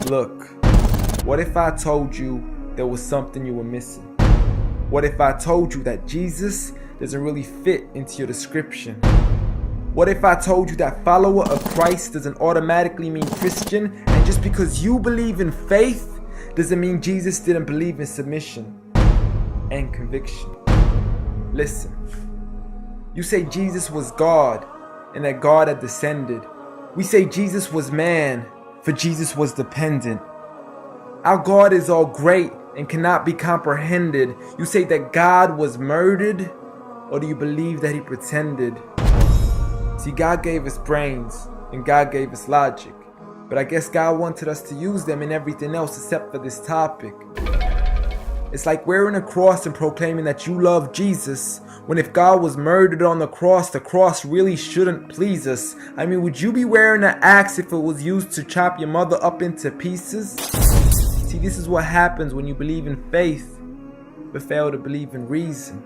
Look, what if I told you there was something you were missing? What if I told you that Jesus doesn't really fit into your description? What if I told you that follower of Christ doesn't automatically mean Christian, and just because you believe in faith doesn't mean Jesus didn't believe in submission and conviction? Listen, you say Jesus was God and that God had descended. We say Jesus was man, for Jesus was dependent. Our God is all great and cannot be comprehended. You say that God was murdered, or do you believe that he pretended? See, God gave us brains and God gave us logic, but I guess God wanted us to use them in everything else except for this topic. It's like wearing a cross and proclaiming that you love Jesus, when if God was murdered on the cross really shouldn't please us. I mean, would you be wearing an axe if it was used to chop your mother up into pieces? See, this is what happens when you believe in faith, but fail to believe in reason.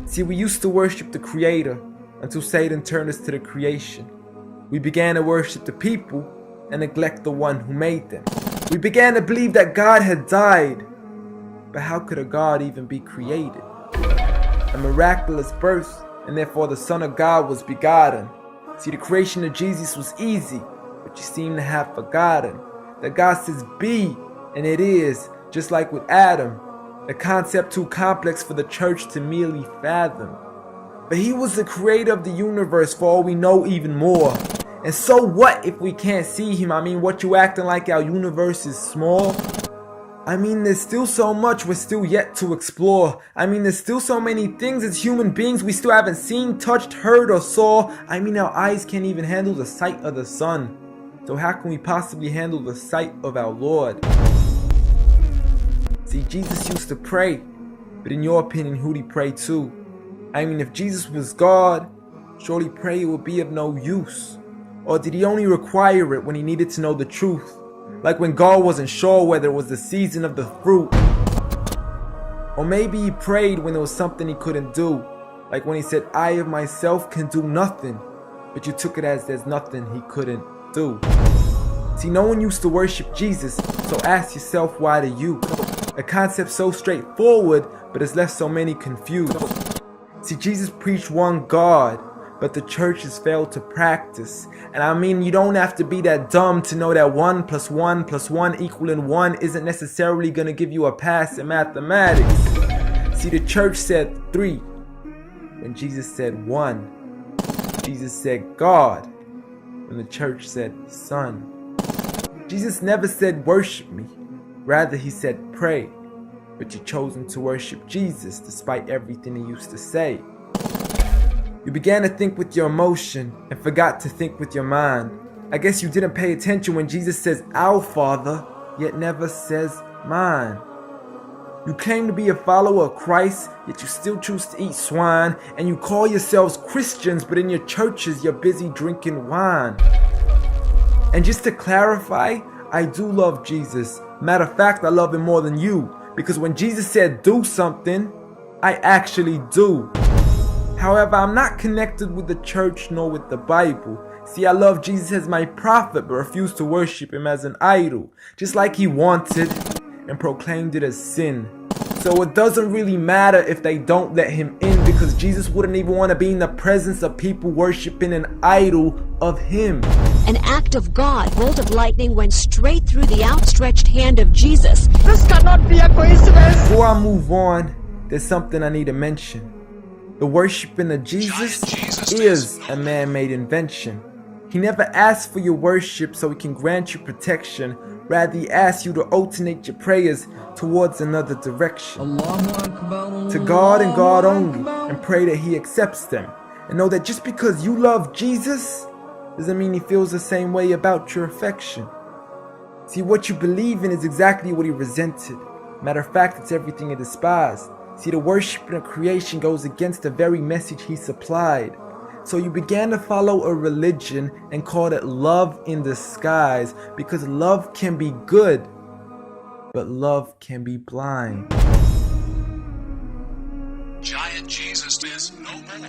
See, we used to worship the Creator until Satan turned us to the creation. We began to worship the people and neglect the one who made them. We began to believe that God had died, but how could a God even be created? A miraculous birth, and therefore the Son of God was begotten. See, the creation of Jesus was easy, but you seem to have forgotten that God says be, and it is, just like with Adam, a concept too complex for the church to merely fathom. But he was the creator of the universe, for all we know, even more. And so what if we can't see him? I mean, what you acting like our universe is small? I mean, there's still so much we're still yet to explore. I mean, there's still so many things as human beings we still haven't seen, touched, heard, or saw. I mean, our eyes can't even handle the sight of the sun. So how can we possibly handle the sight of our Lord? See, Jesus used to pray, but in your opinion, who'd he pray to? I mean, if Jesus was God, surely prayer would be of no use. Or did he only require it when he needed to know the truth? Like when God wasn't sure whether it was the season of the fruit. Or maybe he prayed when there was something he couldn't do. Like when he said, I of myself can do nothing. But you took it as there's nothing he couldn't do. See, no one used to worship Jesus, so ask yourself, why do you? A concept so straightforward, but has left so many confused. See, Jesus preached one God, but the church has failed to practice. And I mean, you don't have to be that dumb to know that 1 + 1 + 1 equaling 1 isn't necessarily going to give you a pass in mathematics. See, the church said 3, when Jesus said 1. Jesus said God, when the church said Son. Jesus never said worship me, rather he said pray. But you've chosen to worship Jesus despite everything he used to say. You began to think with your emotion and forgot to think with your mind. I guess you didn't pay attention when Jesus says our Father, yet never says mine. You claim to be a follower of Christ, yet you still choose to eat swine, and you call yourselves Christians, but in your churches you're busy drinking wine. And just to clarify, I do love Jesus. Matter of fact, I love him more than you. Because when Jesus said do something, I actually do. However, I'm not connected with the church nor with the Bible. See, I love Jesus as my prophet, but refuse to worship him as an idol, just like he wanted and proclaimed it as sin. So it doesn't really matter if they don't let him in, because Jesus wouldn't even want to be in the presence of people worshiping an idol of him. An act of God, bolt of lightning went straight through the outstretched hand of Jesus. This cannot be a coincidence. Before I move on, there's something I need to mention. The worshiping of Jesus is a man-made invention. He never asked for your worship so he can grant you protection. Rather, he asks you to alternate your prayers towards another direction. To God and God only, and pray that he accepts them. And know that just because you love Jesus doesn't mean he feels the same way about your affection. See, what you believe in is exactly what he resented. Matter of fact, it's everything he despised. See, the worshiping of creation goes against the very message he supplied. So you began to follow a religion and called it love in disguise, because love can be good, but love can be blind. Giant Jesus is no more.